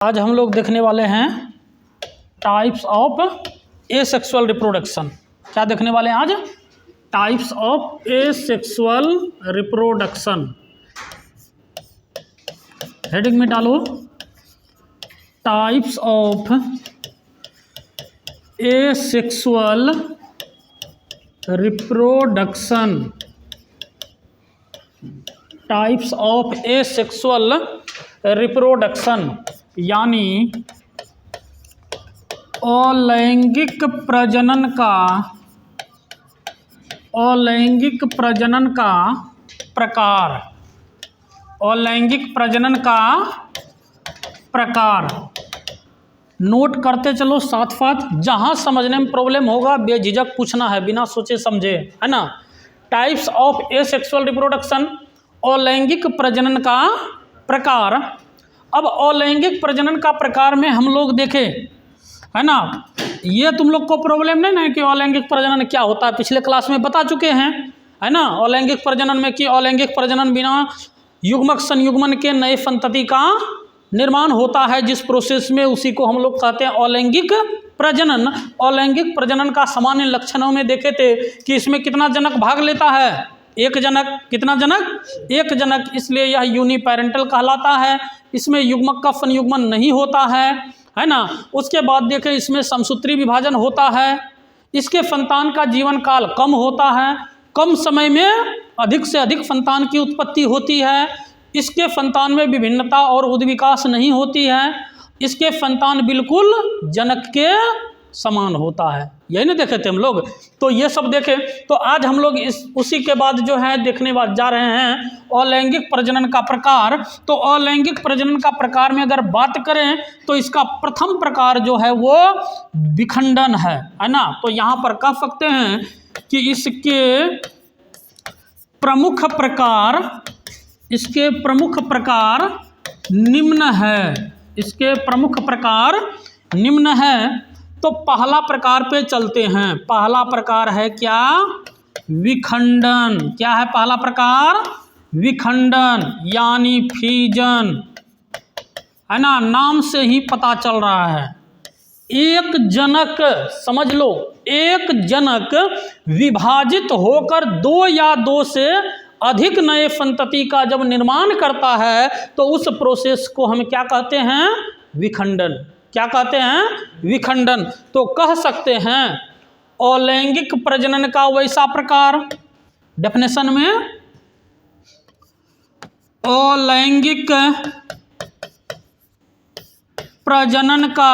आज हम लोग देखने वाले हैं टाइप्स ऑफ एसेक्सुअल रिप्रोडक्शन। क्या देखने वाले हैं आज? Types of asexual reproduction. Heading में डालो types of asexual reproduction. Types of asexual reproduction यानी अलैंगिक प्रजनन का प्रकार। अलैंगिक प्रजनन का प्रकार नोट करते चलो साथ साथ। जहां समझने में प्रॉब्लम होगा बेझिझक पूछना है, बिना सोचे समझे, है ना। टाइप्स ऑफ एसेक्सुअल रिप्रोडक्शन, अलैंगिक प्रजनन का प्रकार। अब अलैंगिक प्रजनन का प्रकार में हम लोग देखें, है ना, ये तुम लोग को प्रॉब्लम नहीं ना कि अलैंगिक प्रजनन क्या होता है, पिछले क्लास में बता चुके हैं, है ना। अलैंगिक प्रजनन में कि अलैंगिक प्रजनन बिना युग्मक संयुग्मन के नए संतति का निर्माण होता है, जिस प्रोसेस में उसी को हम लोग कहते हैं अलैंगिक प्रजनन। अलैंगिक प्रजनन का सामान्य लक्षणों में देखे थे कि इसमें कितना जनक भाग लेता है? एक जनक। कितना जनक? एक जनक। इसलिए यह यूनिपैरेंटल कहलाता है। इसमें युग्मक का संयुग्मन नहीं होता है ना। उसके बाद देखें इसमें समसूत्री विभाजन होता है। इसके संतान का जीवन काल कम होता है, कम समय में अधिक से अधिक संतान की उत्पत्ति होती है। इसके संतान में विभिन्नता और उद्विकास नहीं होती है। इसके संतान बिल्कुल जनक के समान होता है। यही ना देखे थे हम लोग, तो ये सब देखे। तो आज हम लोग उसी के बाद जो है देखने जा रहे हैं अलैंगिक प्रजनन का प्रकार। तो अलैंगिक प्रजनन का प्रकार में अगर बात करें तो इसका प्रथम प्रकार जो है वो विखंडन है ना। तो यहाँ पर कह सकते हैं कि इसके प्रमुख प्रकार निम्न है। इसके प्रमुख प्रकार निम्न है। तो पहला प्रकार पे चलते हैं। पहला प्रकार है क्या? विखंडन। क्या है पहला प्रकार? विखंडन यानी फीजन, है ना। नाम से ही पता चल रहा है। एक जनक, समझ लो, एक जनक विभाजित होकर दो या दो से अधिक नए संतति का जब निर्माण करता है तो उस प्रोसेस को हम क्या कहते हैं? विखंडन। क्या कहते हैं? विखंडन। तो कह सकते हैं अलैंगिक प्रजनन का वैसा प्रकार। डेफिनेशन में अलैंगिक प्रजनन का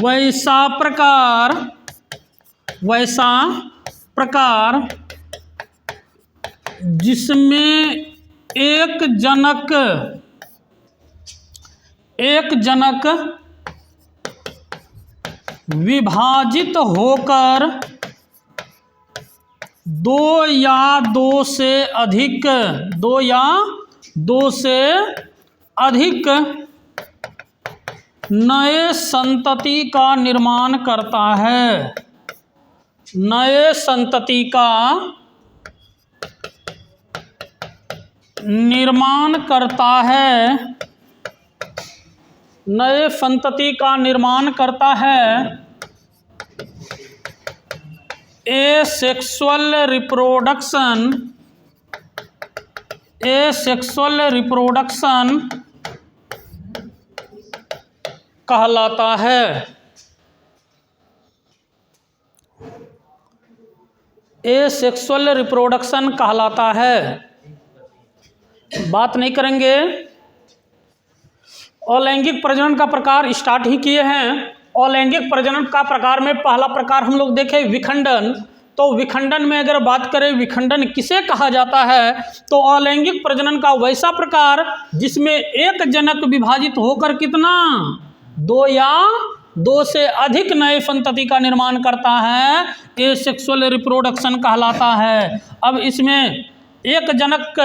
वैसा प्रकार जिसमें एक जनक विभाजित होकर दो या दो से अधिक नए संतति का निर्माण करता है। नए संतति का निर्माण करता है। नए संतति का निर्माण करता है। एसेक्सुअल रिप्रोडक्शन कहलाता है। एसेक्सुअल रिप्रोडक्शन कहलाता है। बात नहीं करेंगे, अलैंगिक प्रजनन का प्रकार स्टार्ट ही किए हैं। अलैंगिक प्रजनन का प्रकार में पहला प्रकार हम लोग देखें विखंडन। तो विखंडन में अगर बात करें विखंडन किसे कहा जाता है, तो अलैंगिक प्रजनन का वैसा प्रकार जिसमें एक जनक विभाजित होकर कितना? दो या दो से अधिक नए संतति का निर्माण करता है, एसेक्सुअल रिप्रोडक्शन कहलाता है। अब इसमें एक जनक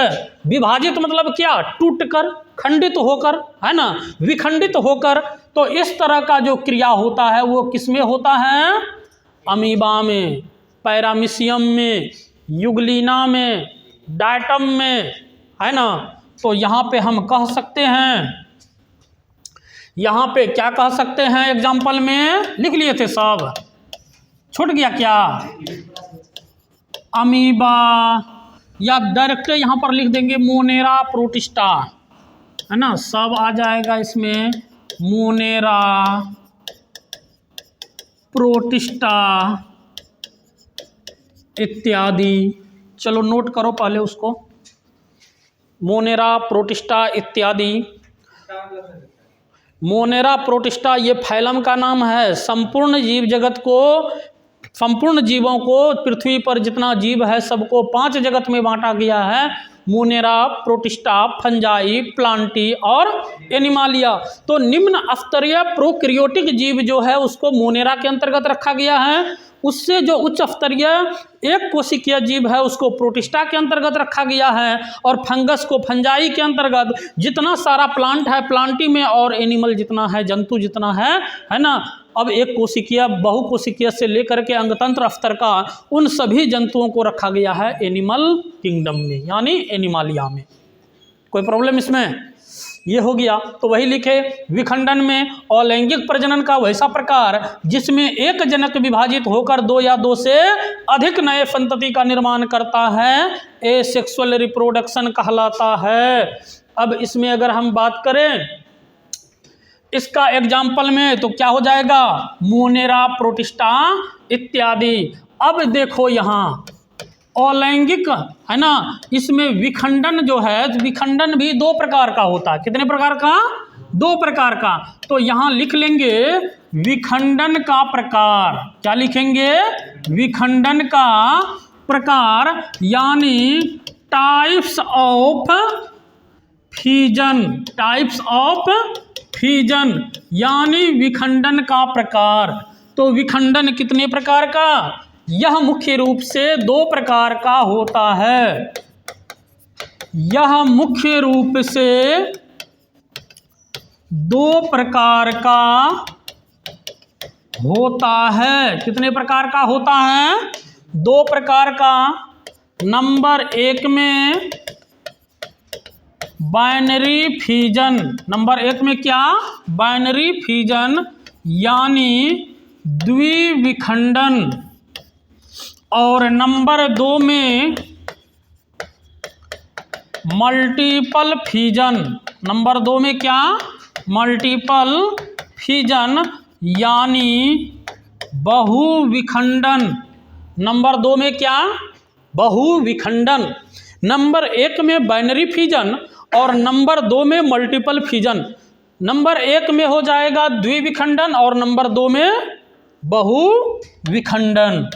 विभाजित मतलब क्या? टूटकर, खंडित होकर, है ना, विखंडित होकर। तो इस तरह का जो क्रिया होता है वो किसमें होता है? अमीबा में, पैरामीशियम में, युगलीना में, डायटम में, है ना। तो यहाँ पे हम कह सकते हैं यहाँ पे क्या कह सकते हैं, एग्जाम्पल में लिख लिए थे सब, छूट गया क्या? अमीबा, या डायरेक्ट यहाँ पर लिख देंगे मोनेरा प्रोटिस्टा, है ना, सब आ जाएगा इसमें, मोनेरा प्रोटिस्टा इत्यादि। चलो नोट करो पहले उसको, मोनेरा प्रोटिस्टा इत्यादि। मोनेरा प्रोटिस्टा ये फाइलम का नाम है। संपूर्ण जीव जगत को, संपूर्ण जीवों को, पृथ्वी पर जितना जीव है सबको 5 जगत में बांटा गया है, मोनेरा, प्रोटिस्टा, फंजाई, प्लांटी और एनिमालिया। तो निम्न स्तरीय प्रोकैरियोटिक जीव जो है उसको मोनेरा के अंतर्गत रखा गया है। उससे जो उच्च स्तरीय एक कोशिकीय जीव है उसको प्रोटिस्टा के अंतर्गत रखा गया है, और फंगस को फंजाई के अंतर्गत। जितना सारा प्लांट है प्लांटी में, और एनिमल जितना है, जंतु जितना है ना, अब एक कोशिकीय, बहुकोशिकीय से लेकर के अंगतंत्र स्तर का उन सभी जंतुओं को रखा गया है एनिमल किंगडम में, यानी एनिमालिया में। कोई प्रॉब्लम इसमें? ये हो गया। तो वही लिखे, विखंडन में अलैंगिक प्रजनन का वैसा प्रकार जिसमें एक जनक विभाजित होकर 2 या 2 से अधिक नए संतति का निर्माण करता है, एसेक्सुअल रिप्रोडक्शन कहलाता है। अब इसमें अगर हम बात करें इसका एग्जाम्पल में तो क्या हो जाएगा, मोनेरा प्रोटिस्टा इत्यादि। अब देखो यहाँ अलैंगिक है ना, इसमें विखंडन जो है, विखंडन भी 2 प्रकार का होता है। कितने प्रकार का? 2 प्रकार का। तो यहाँ लिख लेंगे विखंडन का प्रकार। क्या लिखेंगे? विखंडन का प्रकार, यानी types of fusion, types of fusion, यानी विखंडन का प्रकार। तो विखंडन कितने प्रकार का? यह मुख्य रूप से 2 प्रकार का होता है। यह मुख्य रूप से 2 प्रकार का होता है। कितने प्रकार का होता है? 2 प्रकार का। नंबर 1 में बाइनरी फ्यूजन। नंबर 1 में क्या? बाइनरी फ्यूजन, यानी द्विविखंडन। और नंबर 2 में मल्टीपल फ्यूजन। नंबर 2 में क्या? मल्टीपल फ्यूजन, यानी बहुविखंडन। नंबर 2 में क्या? बहुविखंडन। नंबर 1 में बाइनरी फ्यूजन और नंबर 2 में मल्टीपल फ्यूजन। नंबर 1 में हो जाएगा द्विविखंडन और नंबर 2 में बहुविखंडन।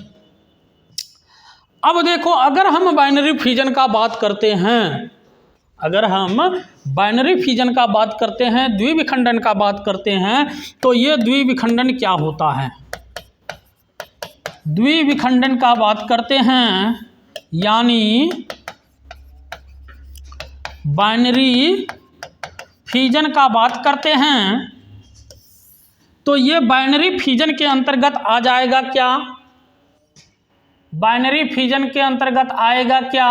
अब देखो, अगर हम बाइनरी फ्यूजन का बात करते हैं, अगर हम बाइनरी फ्यूजन का बात करते हैं, द्विविखंडन का बात करते हैं, तो ये द्विविखंडन क्या होता है? द्विविखंडन का बात करते हैं, यानी बाइनरी फ्यूजन का बात करते हैं, तो ये बाइनरी फ्यूजन के अंतर्गत आ जाएगा क्या? बाइनरी फ्यूजन के अंतर्गत आएगा क्या?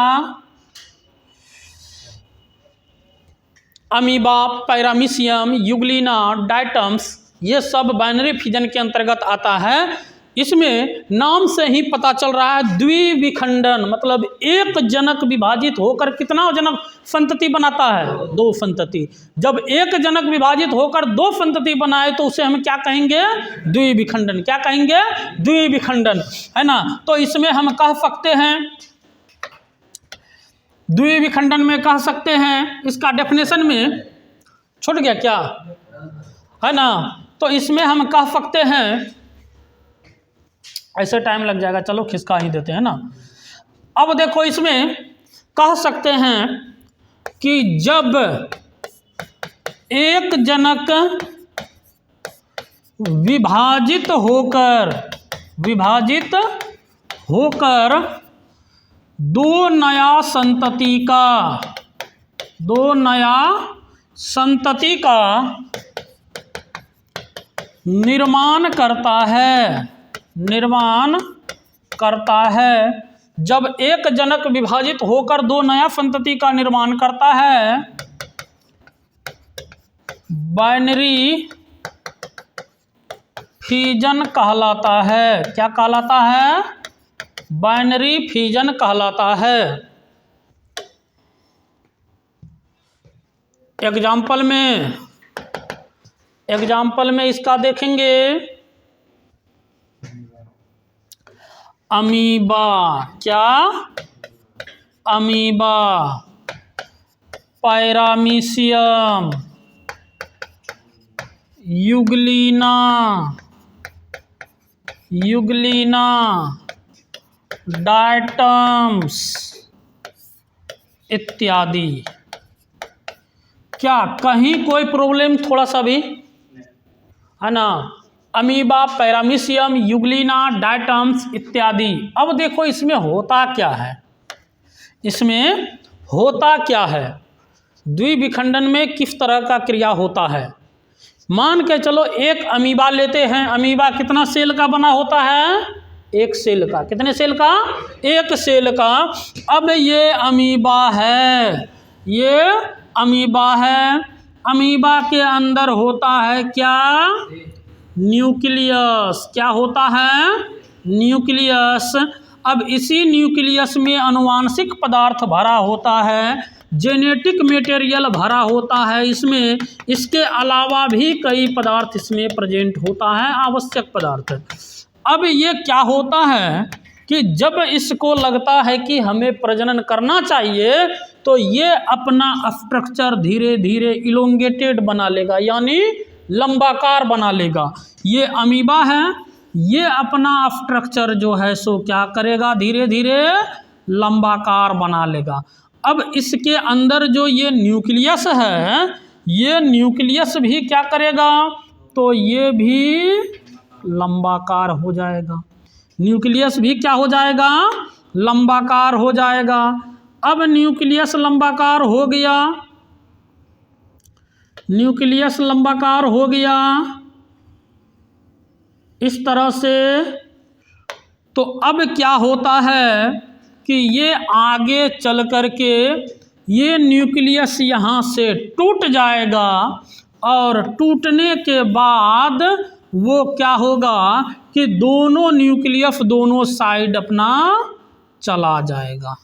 अमीबा, पैरामीशियम, यूग्लिना, डायटम्स, ये सब बाइनरी फ्यूजन के अंतर्गत आता है। इसमें नाम से ही पता चल रहा है द्विविखंडन, मतलब एक जनक विभाजित होकर कितना जनक संतति बनाता है? 2 संतति। जब एक जनक विभाजित होकर 2 संतति बनाए तो उसे हम क्या कहेंगे? द्विविखंडन। क्या कहेंगे? द्विविखंडन, है ना। तो इसमें हम कह सकते हैं, द्विविखंडन में कह सकते हैं, इसका डेफिनेशन में छूट गया क्या, है ना। तो इसमें हम कह सकते हैं, ऐसे टाइम लग जाएगा, चलो खिसका ही देते हैं ना। अब देखो, इसमें कह सकते हैं कि जब एक जनक विभाजित होकर 2 नया संतति का निर्माण करता है। जब एक जनक विभाजित होकर 2 नया संतति का निर्माण करता है, बाइनरी फिजन कहलाता है। क्या कहलाता है? बाइनरी फिजन कहलाता है। एग्जाम्पल में इसका देखेंगे, अमीबा। क्या? अमीबा, पैरामीशियम, यूग्लिना, डायटम्स इत्यादि। क्या कहीं कोई प्रॉब्लम थोड़ा सा भी है ना? अमीबा, पैरामीशियम, यूग्लिना, डायटम्स इत्यादि। अब देखो इसमें होता क्या है, इसमें होता क्या है, द्विविखंडन में किस तरह का क्रिया होता है। मान के चलो एक अमीबा लेते हैं। अमीबा कितना सेल का बना होता है? एक सेल का। कितने सेल का? एक सेल का। अब ये अमीबा है, ये अमीबा है। अमीबा के अंदर होता है क्या? न्यूक्लियस। क्या होता है? न्यूक्लियस। अब इसी न्यूक्लियस में आनुवांशिक पदार्थ भरा होता है, जेनेटिक मटेरियल भरा होता है इसमें। इसके अलावा भी कई पदार्थ इसमें प्रेजेंट होता है, आवश्यक पदार्थ। अब ये क्या होता है कि जब इसको लगता है कि हमें प्रजनन करना चाहिए, तो ये अपना स्ट्रक्चर धीरे धीरे इलोंगेटेड बना लेगा, यानी लंबाकार बना लेगा। ये अमीबा है, ये अपना स्ट्रक्चर जो है सो क्या करेगा? धीरे धीरे लंबाकार बना लेगा। अब इसके अंदर जो ये न्यूक्लियस है, ये न्यूक्लियस भी क्या करेगा? तो ये भी लंबाकार हो जाएगा। न्यूक्लियस भी क्या हो जाएगा? लंबाकार हो जाएगा। अब न्यूक्लियस लंबाकार हो गया, न्यूक्लियस लंबाकार हो गया इस तरह से। तो अब क्या होता है कि ये आगे चल कर के ये न्यूक्लियस यहाँ से टूट जाएगा, और टूटने के बाद वो क्या होगा कि दोनों न्यूक्लियस दोनों साइड अपना चला जाएगा।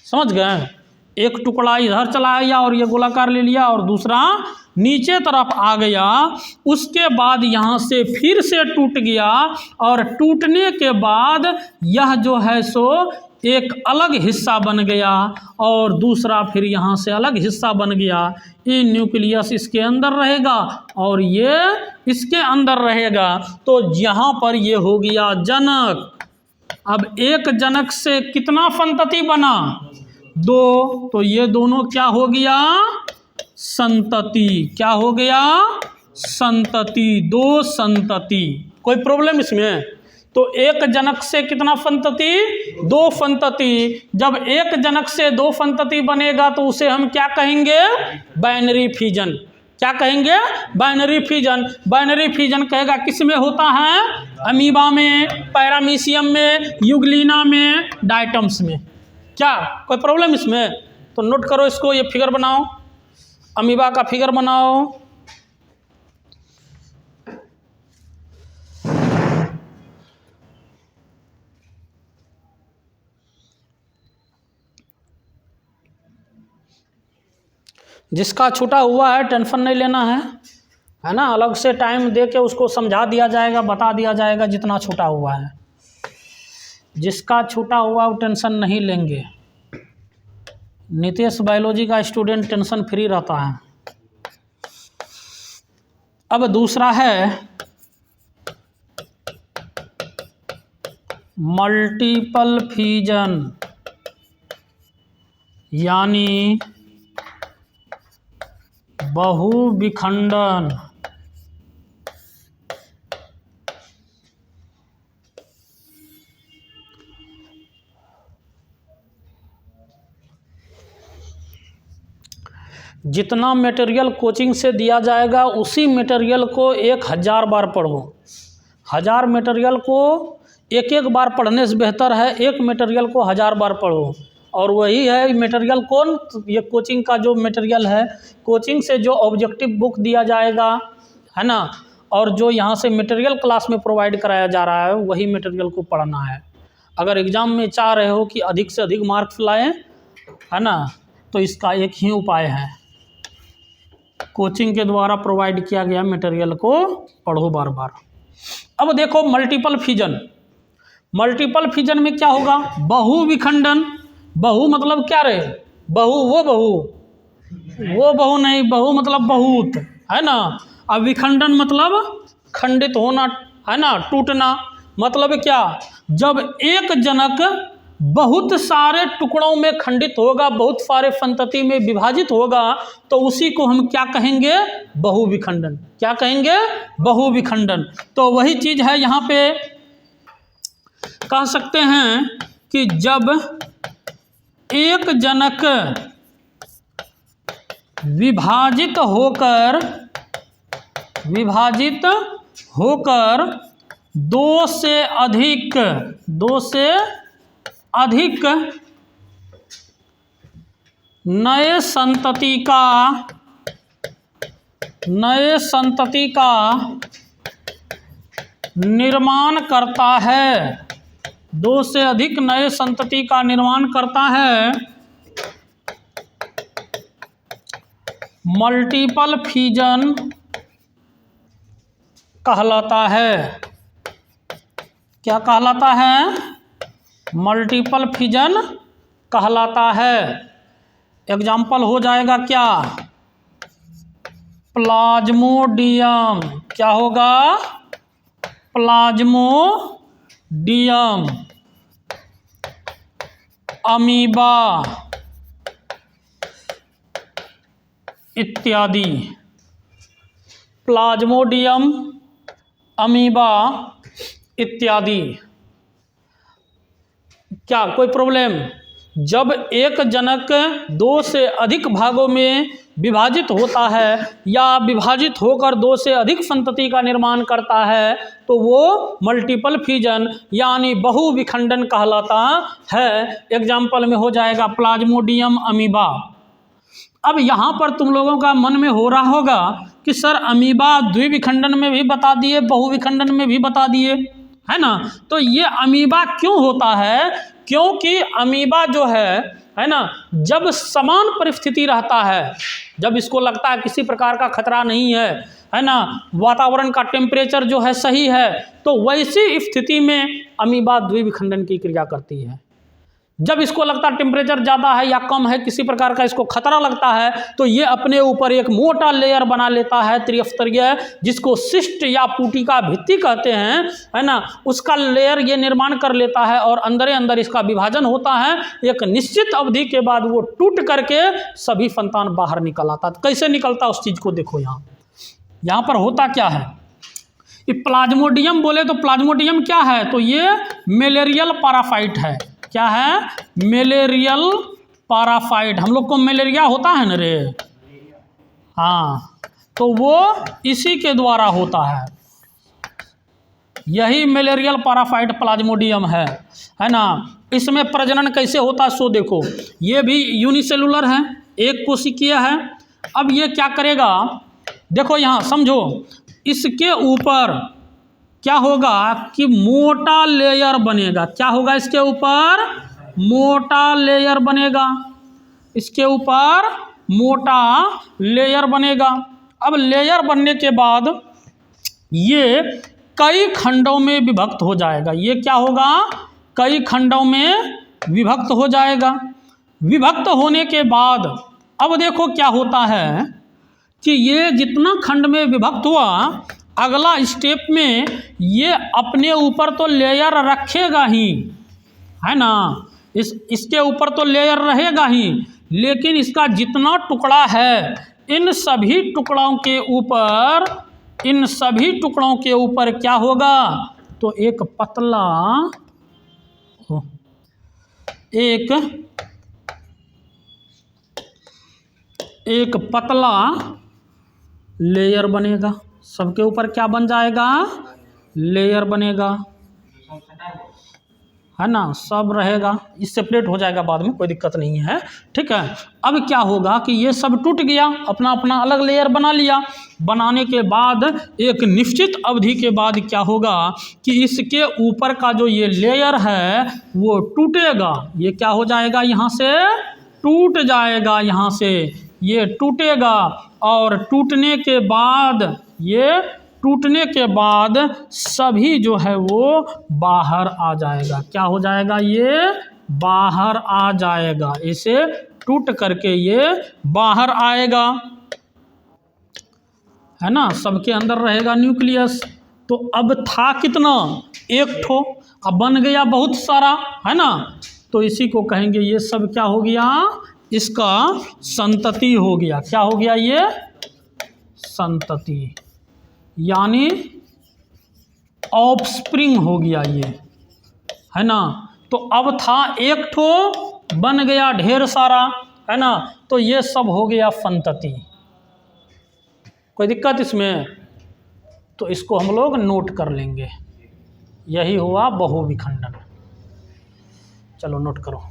समझ गए? एक टुकड़ा इधर चला गया और ये गोलाकार ले लिया, और दूसरा नीचे तरफ आ गया। उसके बाद यहाँ से फिर से टूट गया, और टूटने के बाद यह जो है सो एक अलग हिस्सा बन गया, और दूसरा फिर यहाँ से अलग हिस्सा बन गया। ये न्यूक्लियस इसके अंदर रहेगा और ये इसके अंदर रहेगा। तो यहाँ पर ये हो गया जनक। अब एक जनक से कितना संतति बना? 2। तो ये दोनों क्या हो गया? संतति। क्या हो गया? संतति। 2 संतति। कोई प्रॉब्लम इसमें? तो एक जनक से कितना संतति? 2 संतति। जब एक जनक से 2 संतति बनेगा तो उसे हम क्या कहेंगे? Binary fission. क्या कहेंगे? Binary fission. बाइनरी फिजन कहेगा किस में होता है? अमीबा में, पैरामीशियम में, यूग्लिना में, डायटम्स में। क्या कोई प्रॉब्लम इसमें? तो नोट करो इसको, ये फिगर बनाओ, अमीबा का फिगर बनाओ। जिसका छूटा हुआ है टेंशन नहीं लेना है ना? अलग से टाइम दे के उसको समझा दिया जाएगा, बता दिया जाएगा जितना छूटा हुआ है। जिसका छूटा हुआ वो टेंशन नहीं लेंगे। नितेश बायोलॉजी का स्टूडेंट टेंशन फ्री रहता है। अब दूसरा है मल्टीपल फिजन, यानी बहुविखंडन। जितना मटेरियल कोचिंग से दिया जाएगा उसी मटेरियल को 1000 बार पढ़ो। 1000 मटेरियल को एक एक बार पढ़ने से बेहतर है एक मटेरियल को 1000 बार पढ़ो। और वही है मटेरियल कौन, ये कोचिंग का जो मटेरियल है, कोचिंग से जो ऑब्जेक्टिव बुक दिया जाएगा है ना, और जो यहाँ से मटेरियल क्लास में प्रोवाइड कराया जा रहा है वही मटेरियल को पढ़ना है। अगर एग्ज़ाम में चाह रहे हो कि अधिक से अधिक मार्क्स लाएं है ना, तो इसका एक ही उपाय है, कोचिंग के द्वारा प्रोवाइड किया गया मटेरियल को पढ़ो बार बार। अब देखो मल्टीपल फिजन, मल्टीपल फिजन में क्या होगा, बहु विखंडन, बहु मतलब क्या रहे, बहु वो बहु नहीं, बहु मतलब बहुत है ना, अब विखंडन मतलब खंडित होना है ना, टूटना, मतलब क्या, जब एक जनक बहुत सारे टुकड़ों में खंडित होगा, बहुत सारे संतति में विभाजित होगा, तो उसी को हम क्या कहेंगे, बहुविखंडन। क्या कहेंगे, बहुविखंडन। तो वही चीज है यहाँ पे कह सकते हैं कि जब एक जनक विभाजित होकर दो से अधिक नए संतति का निर्माण करता है, दो से अधिक नए संतति का निर्माण करता है, मल्टीपल फिजन कहलाता है। क्या कहलाता है, मल्टीपल फिजन कहलाता है। एग्जाम्पल हो जाएगा क्या, प्लाज्मोडियम, क्या होगा, प्लाज्मोडियम, अमीबा इत्यादि। प्लाज्मोडियम, अमीबा इत्यादि। क्या कोई प्रॉब्लम, जब एक जनक दो से अधिक भागों में विभाजित होता है या विभाजित होकर दो से अधिक संतति का निर्माण करता है तो वो मल्टीपल फिजन यानी बहुविखंडन कहलाता है। एग्जाम्पल में हो जाएगा प्लाज्मोडियम, अमीबा। अब यहाँ पर तुम लोगों का मन में हो रहा होगा कि सर अमीबा द्विविखंडन में भी बता दिए, बहुविखंडन में भी बता दिए, है ना, तो ये अमीबा क्यों होता है, क्योंकि अमीबा जो है ना, जब समान परिस्थिति रहता है, जब इसको लगता है किसी प्रकार का खतरा नहीं है ना, वातावरण का टेम्परेचर जो है सही है, तो वैसी स्थिति में अमीबा द्विविखंडन की क्रिया करती है। जब इसको लगता है टेम्परेचर ज़्यादा है या कम है, किसी प्रकार का इसको खतरा लगता है, तो ये अपने ऊपर एक मोटा लेयर बना लेता है त्रिस्तरीय, जिसको सिस्ट या पुटिका भित्ति कहते हैं, है ना, उसका लेयर ये निर्माण कर लेता है और अंदर अंदर इसका विभाजन होता है। एक निश्चित अवधि के बाद वो टूट करके सभी संतान बाहर निकल आता है। कैसे निकलता उस चीज़ को देखो, यहाँ पर होता क्या है, ये प्लाज्मोडियम बोले तो प्लाज्मोडियम क्या है, तो ये मलेरियल पैरासाइट है। क्या है, मलेरियल पैरासाइट। हम लोग को मलेरिया होता है ना रे, हाँ, तो वो इसी के द्वारा होता है, यही मलेरियल पैरासाइट प्लाज्मोडियम है ना। इसमें प्रजनन कैसे होता है सो देखो, ये भी यूनिसेलुलर है, एक कोशिकीय है। अब ये क्या करेगा, देखो यहाँ समझो, इसके ऊपर क्या होगा कि मोटा लेयर बनेगा। क्या होगा, इसके ऊपर मोटा लेयर बनेगा, इसके ऊपर मोटा लेयर बनेगा। अब लेयर बनने के बाद ये कई खंडों में विभक्त हो जाएगा। ये क्या होगा, कई खंडों में विभक्त हो जाएगा। विभक्त होने के बाद अब देखो क्या होता है कि ये जितना खंड में विभक्त हुआ, अगला स्टेप में ये अपने ऊपर तो लेयर रखेगा ही, है ना, इसके ऊपर तो लेयर रहेगा ही, लेकिन इसका जितना टुकड़ा है इन सभी टुकड़ों के ऊपर क्या होगा, तो एक पतला लेयर बनेगा। सबके ऊपर क्या बन जाएगा, लेयर बनेगा। है ना, सब रहेगा, ये सेपरेट हो जाएगा बाद में, कोई दिक्कत नहीं है, ठीक है। अब क्या होगा कि ये सब टूट गया, अपना अपना अलग लेयर बना लिया। बनाने के बाद एक निश्चित अवधि के बाद क्या होगा कि इसके ऊपर का जो ये लेयर है वो टूटेगा। ये क्या हो जाएगा, यहाँ से टूट जाएगा, यहाँ से ये टूटेगा, और टूटने के बाद ये टूटने के बाद सभी जो है वो बाहर आ जाएगा। क्या हो जाएगा, ये बाहर आ जाएगा, इसे टूट करके ये बाहर आएगा, है ना। सबके अंदर रहेगा न्यूक्लियस। तो अब था कितना, एक ठो, अब बन गया बहुत सारा, है ना। तो इसी को कहेंगे ये सब क्या हो गया, इसका संतति हो गया। क्या हो गया, ये संतति, यानी ऑफस्प्रिंग हो गया ये, है ना। तो अब था एक ठो, बन गया ढेर सारा, है ना। तो ये सब हो गया संतति। कोई दिक्कत इसमें, तो इसको हम लोग नोट कर लेंगे। यही हुआ बहुविखंडन। चलो नोट करो।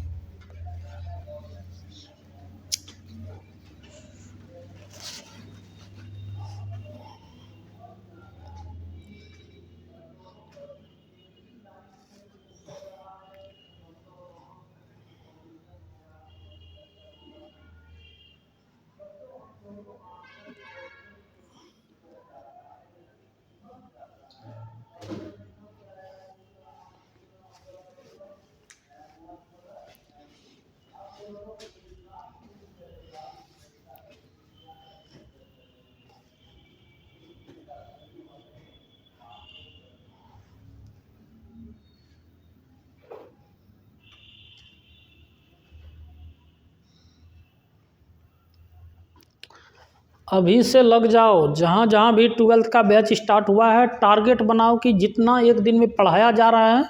अभी से लग जाओ, जहाँ जहाँ भी 12th का बैच स्टार्ट हुआ है, टारगेट बनाओ कि जितना एक दिन में पढ़ाया जा रहा है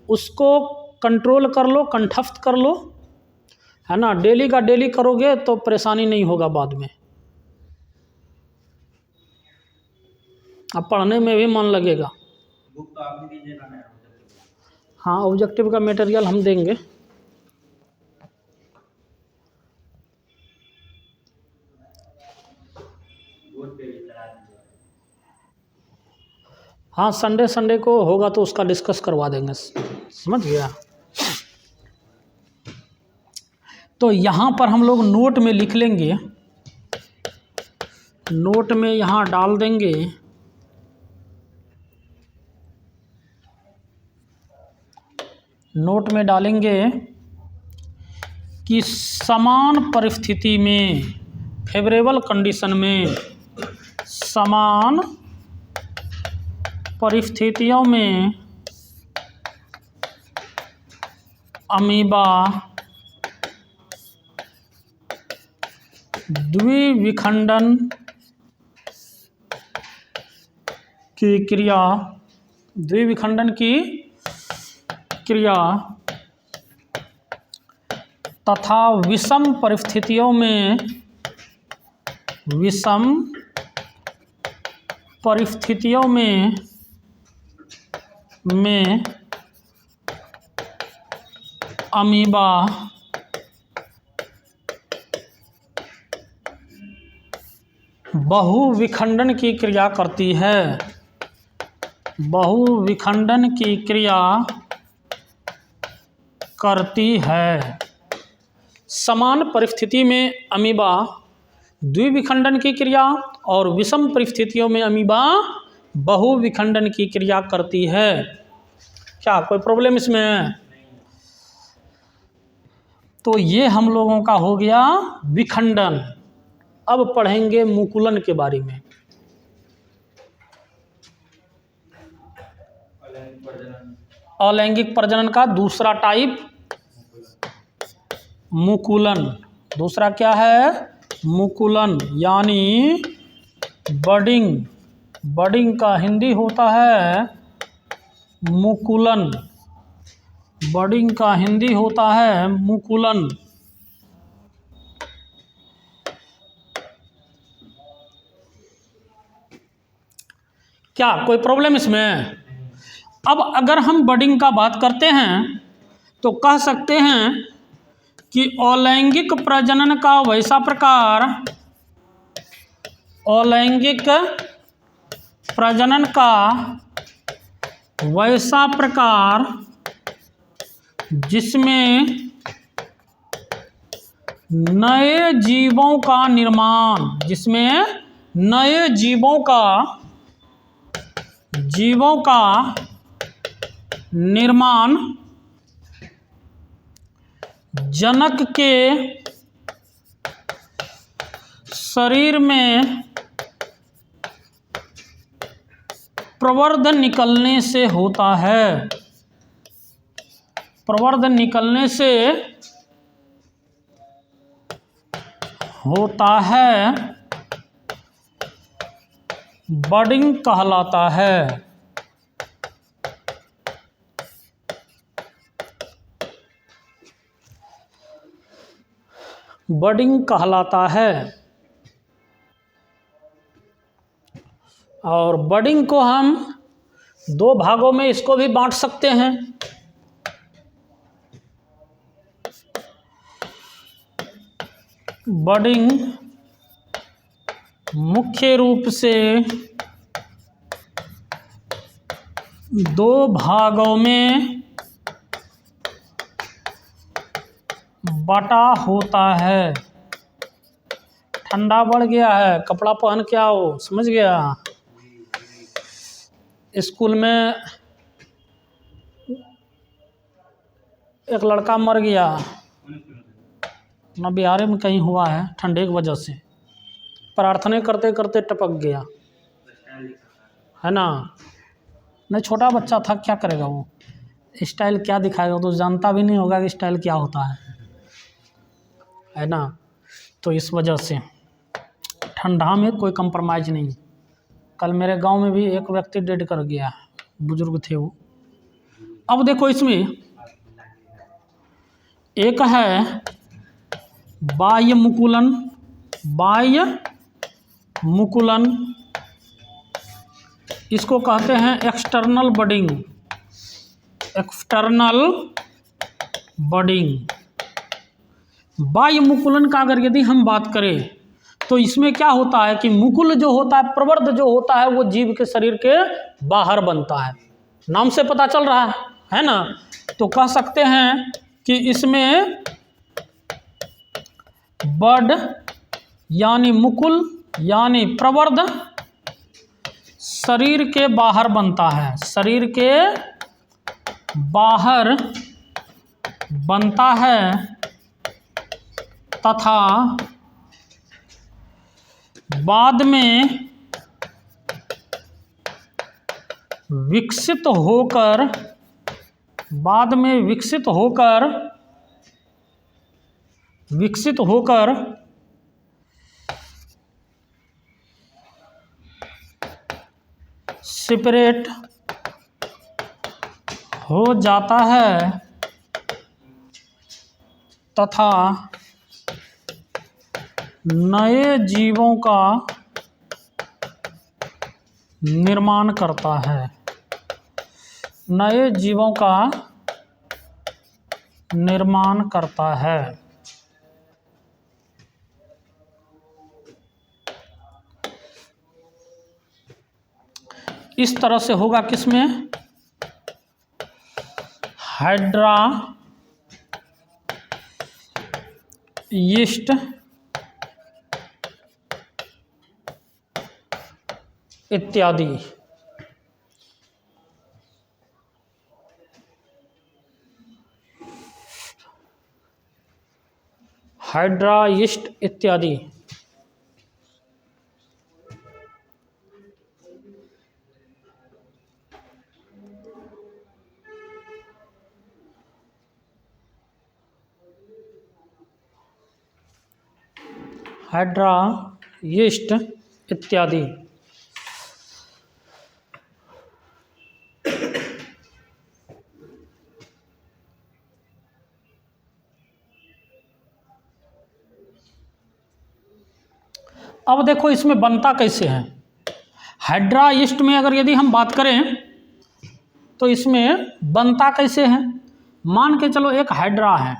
उसको कंट्रोल कर लो, कंठस्थ कर लो, है ना। डेली का डेली करोगे तो परेशानी नहीं होगा बाद में, अब पढ़ने में भी मन लगेगा। बुक तो आप ही दीजिएगा ना। हाँ, ऑब्जेक्टिव का मटेरियल हम देंगे। हाँ, संडे को होगा तो उसका डिस्कस करवा देंगे, समझ गया। तो यहाँ पर हम लोग नोट में लिख लेंगे, नोट में यहाँ डाल देंगे नोट में डालेंगे कि समान परिस्थिति में, फेवरेबल कंडीशन में, समान परिस्थितियों में अमीबा द्विविखंडन की क्रिया, द्विविखंडन की क्रिया तथा विषम परिस्थितियों में, विषम परिस्थितियों में अमीबा बहुविखंडन की क्रिया करती है, बहुविखंडन की क्रिया करती है। समान परिस्थिति में अमीबा द्विविखंडन की क्रिया और विषम परिस्थितियों में अमीबा बहुविखंडन की क्रिया करती है। क्या कोई प्रॉब्लम इसमें है? तो ये हम लोगों का हो गया विखंडन। अब पढ़ेंगे मुकुलन के बारे में। अलैंगिक प्रजनन का दूसरा टाइप मुकुलन। दूसरा क्या है? मुकुलन, यानी बडिंग। बडिंग का हिंदी होता है मुकुलन। बडिंग का हिंदी होता है मुकुलन। क्या कोई प्रॉब्लम इसमें? अब अगर हम बडिंग का बात करते हैं तो कह सकते हैं कि अलैंगिक प्रजनन का वैसा प्रकार, अलैंगिक प्रजनन का वैसा प्रकार जिसमें नए जीवों का निर्माण, जिसमें नए जीवों का निर्माण जनक के शरीर में प्रवर्ध निकलने से होता है, प्रवर्ध निकलने से होता है, बडिंग कहलाता है। बडिंग कहलाता है। और बडिंग को हम दो भागों में इसको भी बांट सकते हैं। बडिंग मुख्य रूप से दो भागों में बटा होता है। ठंडा बढ़ गया है, कपड़ा पहन के आओ, समझ गया। स्कूल में एक लड़का मर गया, ना बिहार में कहीं हुआ है, ठंडे की वजह से प्रार्थना करते करते टपक गया, है ना। नहीं, छोटा बच्चा था, क्या करेगा वो, स्टाइल क्या दिखाएगा, तो जानता भी नहीं होगा कि स्टाइल क्या होता है ना। तो इस वजह से ठंडा में कोई कंप्रोमाइज़ नहीं। कल मेरे गांव में भी एक व्यक्ति डेड कर गया, बुजुर्ग थे वो। अब देखो, इसमें एक है बाह्य मुकुलन, बाह्य मुकुलन, इसको कहते हैं एक्सटर्नल बडिंग, एक्सटर्नल बडिंग। बाह्य मुकुलन का अगर यदि हम बात करें तो इसमें क्या होता है कि मुकुल जो होता है, प्रवर्ध जो होता है, वो जीव के शरीर के बाहर बनता है। नाम से पता चल रहा है ना। तो कह सकते हैं कि इसमें बड यानी मुकुल यानी प्रवर्ध शरीर के बाहर बनता है, शरीर के बाहर बनता है तथा बाद में विकसित होकर सेपरेट हो जाता है तथा नए जीवों का निर्माण करता है, नए जीवों का निर्माण करता है। इस तरह से होगा किसमें, हाइड्रा यीस्ट इत्यादि। हाइड्रा यीस्ट इत्यादि। हाइड्रा यीस्ट इत्यादि। अब देखो इसमें बनता कैसे है। हाइड्रा यीस्ट में अगर यदि हम बात करें तो इसमें बनता कैसे है? मान के चलो एक हाइड्रा है,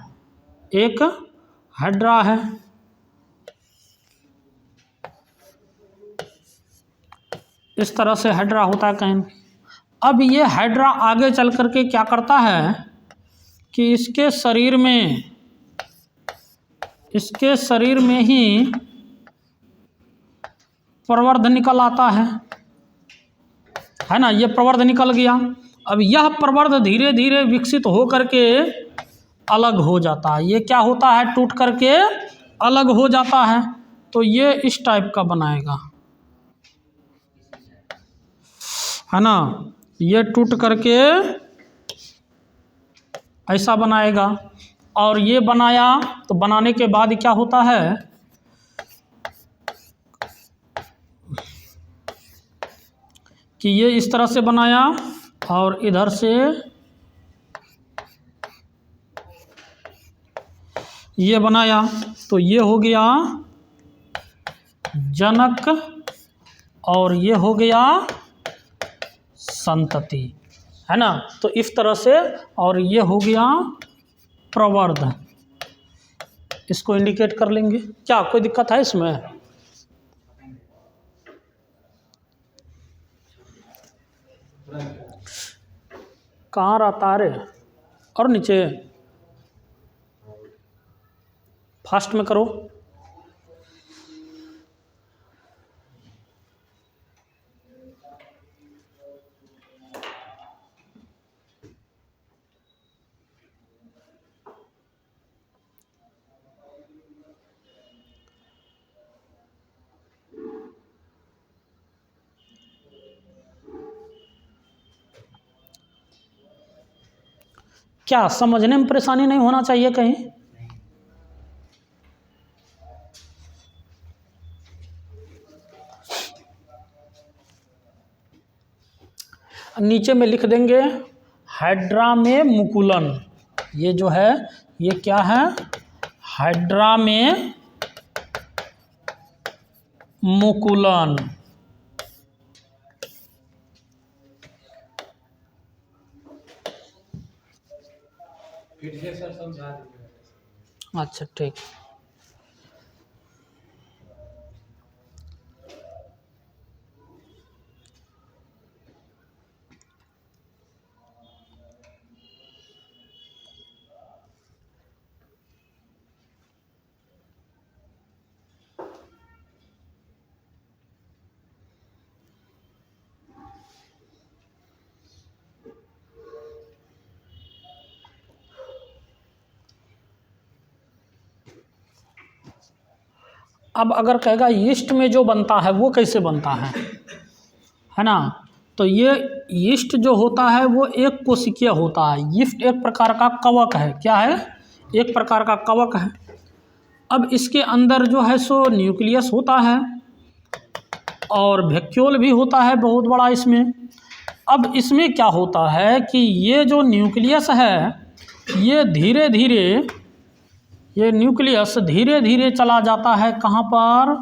एक हाइड्रा है, इस तरह से हाइड्रा होता है कहीं। अब ये हाइड्रा आगे चल करके क्या करता है कि इसके शरीर में ही प्रवर्ध निकल आता है ना, ये प्रवर्ध निकल गया। अब यह प्रवर्ध धीरे धीरे विकसित हो करके अलग हो जाता है। ये क्या होता है? टूट करके अलग हो जाता है। तो ये इस टाइप का बनाएगा, है ना, ये टूट करके ऐसा बनाएगा। और ये बनाया तो बनाने के बाद क्या होता है कि ये इस तरह से बनाया और इधर से ये बनाया, तो ये हो गया जनक और ये हो गया संतति, है ना। तो इस तरह से, और ये हो गया प्रवर्ध, इसको इंडिकेट कर लेंगे। क्या कोई दिक्कत है इसमें? कहाँ रहता रे? और नीचे फास्ट में करो। क्या समझने में परेशानी नहीं होना चाहिए कहीं? नीचे में लिख देंगे हाइड्रा में मुकुलन। ये जो है ये क्या है? हाइड्रा में मुकुलन। फिर से सर समझा दीजिए। अच्छा ठीक। अब अगर कहेगा यीस्ट में जो बनता है वो कैसे बनता है ना, तो ये यीस्ट जो होता है वो एक कोशिकीय होता है। यीस्ट एक प्रकार का कवक है। क्या है? एक प्रकार का कवक है। अब इसके अंदर जो है सो न्यूक्लियस होता है और वैक्यूल भी होता है बहुत बड़ा इसमें। अब इसमें क्या होता है कि ये जो न्यूक्लियस है ये धीरे धीरे, ये न्यूक्लियस धीरे धीरे चला जाता है। कहाँ पर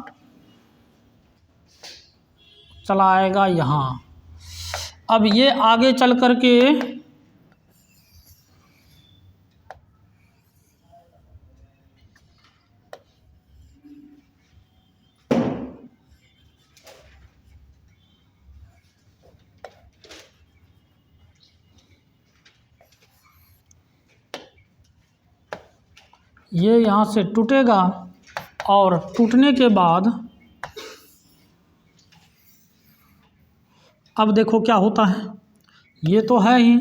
चला आएगा? यहाँ। अब ये आगे चल करके ये यहाँ से टूटेगा और टूटने के बाद अब देखो क्या होता है। ये तो है ही,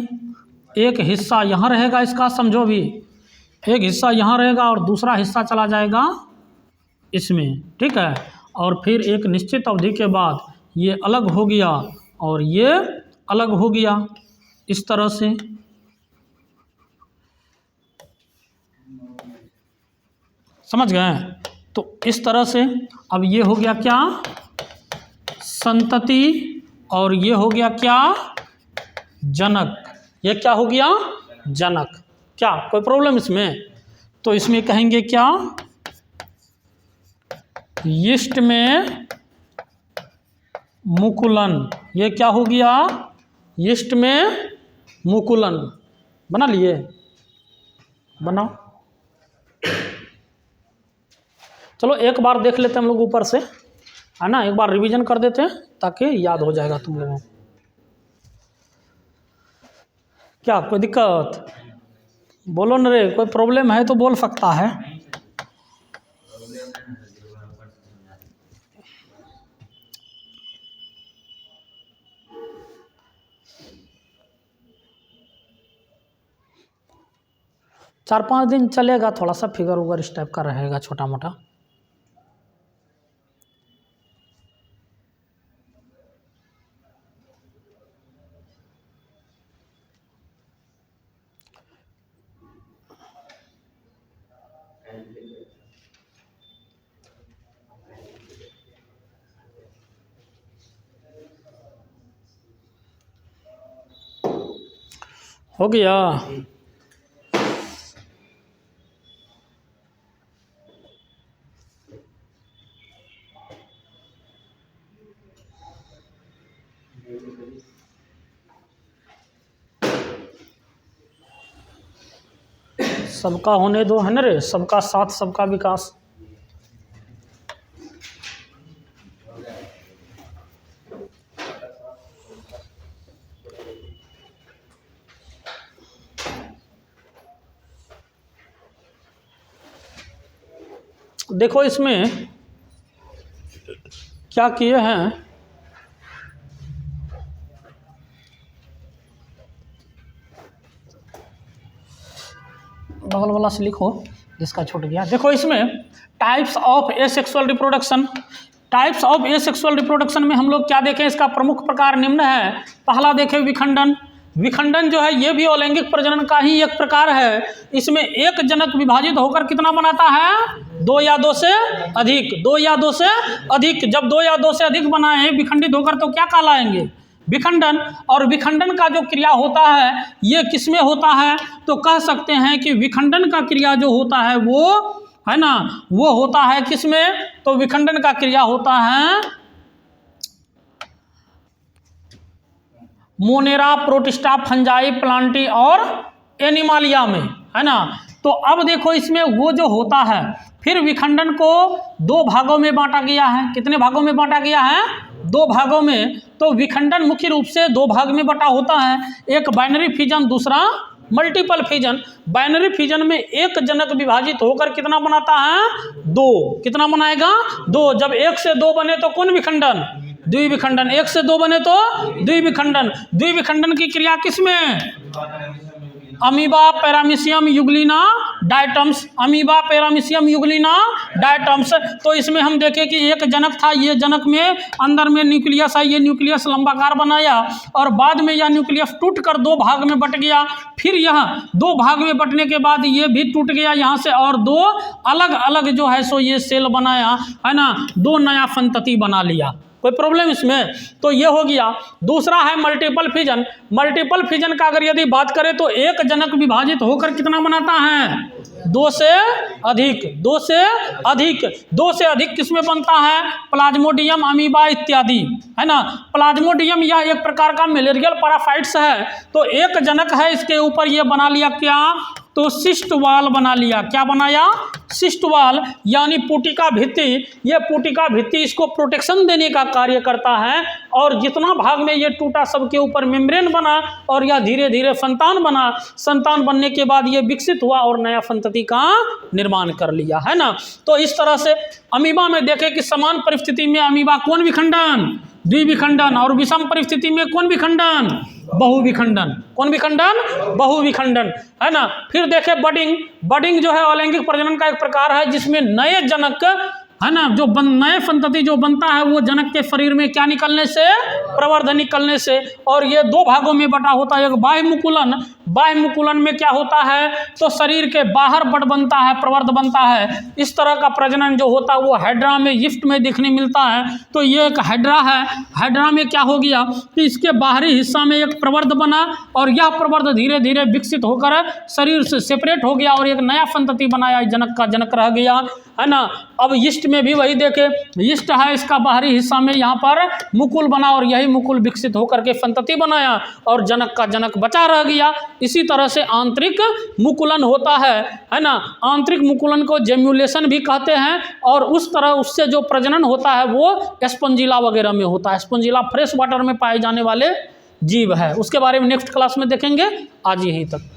एक हिस्सा यहाँ रहेगा इसका, समझो भी, एक हिस्सा यहाँ रहेगा और दूसरा हिस्सा चला जाएगा इसमें, ठीक है। और फिर एक निश्चित अवधि के बाद ये अलग हो गया और ये अलग हो गया, इस तरह से। समझ गए? तो इस तरह से अब ये हो गया क्या? संतति। और ये हो गया क्या? जनक। ये क्या हो गया? जनक। क्या कोई प्रॉब्लम इसमें? तो इसमें कहेंगे क्या? यीस्ट में मुकुलन। ये क्या हो गया? यीस्ट में मुकुलन। बना लिए? बनाओ। चलो एक बार देख लेते हैं हम लोग ऊपर से, है ना, एक बार रिवीजन कर देते हैं ताकि याद हो जाएगा तुम लोगों को। क्या कोई दिक्कत? बोलो न रे, कोई प्रॉब्लम है तो बोल सकता है। चार 5 दिन चलेगा, थोड़ा सा फिगर उगर इस टाइप का रहेगा छोटा मोटा। हो गया? सबका होने दो, है ना रे, सबका साथ सबका विकास। देखो इसमें क्या किए हैं, बगल वाला से लिखो जिसका छूट गया। देखो इसमें types of asexual reproduction, types of asexual reproduction में हम लोग क्या देखें, इसका प्रमुख प्रकार निम्न है। पहला देखें विखंडन। विखंडन जो है ये भी अलैंगिक प्रजनन का ही एक प्रकार है। इसमें एक जनक विभाजित होकर कितना बनाता है? 2 या 2 से अधिक। 2 या 2 से अधिक। जब 2 या 2 से अधिक बनाए विखंडित होकर तो क्या कहलाएंगे? विखंडन। और विखंडन का जो क्रिया होता है ये किसमें होता है? तो कह सकते हैं कि विखंडन का क्रिया जो होता है वो, है ना, वो होता है किसमें? तो विखंडन का क्रिया होता है मोनेरा, प्रोटिस्टा, फंजाई, प्लांटी और एनिमालिया में, है ना। तो अब देखो इसमें वो जो होता है, फिर विखंडन को 2 भागों में बांटा गया है। कितने भागों में बांटा गया है? 2 भागों में। तो विखंडन मुख्य रूप से 2 भाग में बटा होता है, एक बाइनरी फिजन, दूसरा मल्टीपल फिजन। बाइनरी फिजन में एक जनक विभाजित होकर कितना बनाता है? 2। कितना बनाएगा? 2। जब 1 से 2 बने तो कौन विखंडन? द्विविखंडन। 1 से 2 बने तो द्विविखंडन। द्विविखंडन की क्रिया किसमें? Amoeba, paramecium, Euglena, diatoms. Amoeba, paramecium, Euglena, diatoms. तो इसमें हम देखें कि एक जनक था, ये जनक में अंदर में न्यूक्लियस है, ये न्यूक्लियस लंबाकार बनाया और बाद में यह न्यूक्लियस टूटकर 2 भाग में बट गया। फिर यह 2 भाग में बटने के बाद ये भी टूट गया यहाँ से और 2 अलग अलग जो है सो ये सेल बनाया, है ना, 2 नया संतति बना लिया। कोई प्रॉब्लम इसमें? तो ये हो गया। दूसरा है मल्टीपल फिजन। मल्टीपल फिजन का अगर यदि बात करें तो एक जनक विभाजित होकर कितना बनाता है? 2 से अधिक। 2 से अधिक। 2 से अधिक किसमें बनता है? प्लाज्मोडियम, अमीबा इत्यादि, है ना। प्लाज्मोडियम यह एक प्रकार का मलेरियल पैरासाइट्स है। तो एक जनक है, इसके ऊपर ये बना लिया क्या? तो सिस्ट वाल बना लिया। क्या बनाया? सिस्ट वाल, यानी पुटिका भित्ति। ये पुटिका भित्ति इसको प्रोटेक्शन देने का कार्य करता है और जितना भाग में ये टूटा सबके ऊपर मेम्ब्रेन बना और यह धीरे धीरे संतान बना। संतान बनने के बाद ये विकसित हुआ और नया संतति का निर्माण कर लिया, है ना। तो इस तरह से अमीबा में देखें कि समान परिस्थिति में अमीबा कौन विखंडन? द्विविखंडन। और विषम परिस्थिति में कौन विखंडन? बहुविखंडन। कौन विखंडन? बहुविखंडन, है ना। फिर देखें बडिंग। बडिंग जो है अलैंगिक प्रजनन का एक प्रकार है जिसमें नए जनक, है ना, जो नए संतति जो बनता है वो जनक के शरीर में क्या निकलने से? प्रवर्धन निकलने से। और ये 2 भागों में बटा होता है, एक बाह्य मुकुलन। बाह्य मुकुलन में क्या होता है, तो शरीर के बाहर बड बनता है, प्रवर्ध बनता है। इस तरह का प्रजनन जो होता है वो हाइड्रा में, यिस्ट में देखने मिलता है। तो ये एक हाइड्रा है। हाइड्रा में क्या हो गया कि इसके बाहरी हिस्सा में एक प्रवर्ध बना और यह प्रवर्ध धीरे धीरे विकसित होकर शरीर से सेपरेट हो गया और एक नया संतति बनाया, जनक का जनक रह गया, है ना। अब यिस्ट में भी वही देखे, यिस्ट है, इसका बाहरी हिस्सा में यहाँ पर मुकुल बना और यही मुकुल विकसित होकर के संतति बनाया और जनक का जनक बचा रह गया। इसी तरह से आंतरिक मुकुलन होता है ना। आंतरिक मुकुलन को जेम्युलेशन भी कहते हैं और उस तरह उससे जो प्रजनन होता है वो स्पंजिला वगैरह में होता है। स्पंजिला फ्रेश वाटर में पाए जाने वाले जीव है। उसके बारे में नेक्स्ट क्लास में देखेंगे। आज यहीं तक।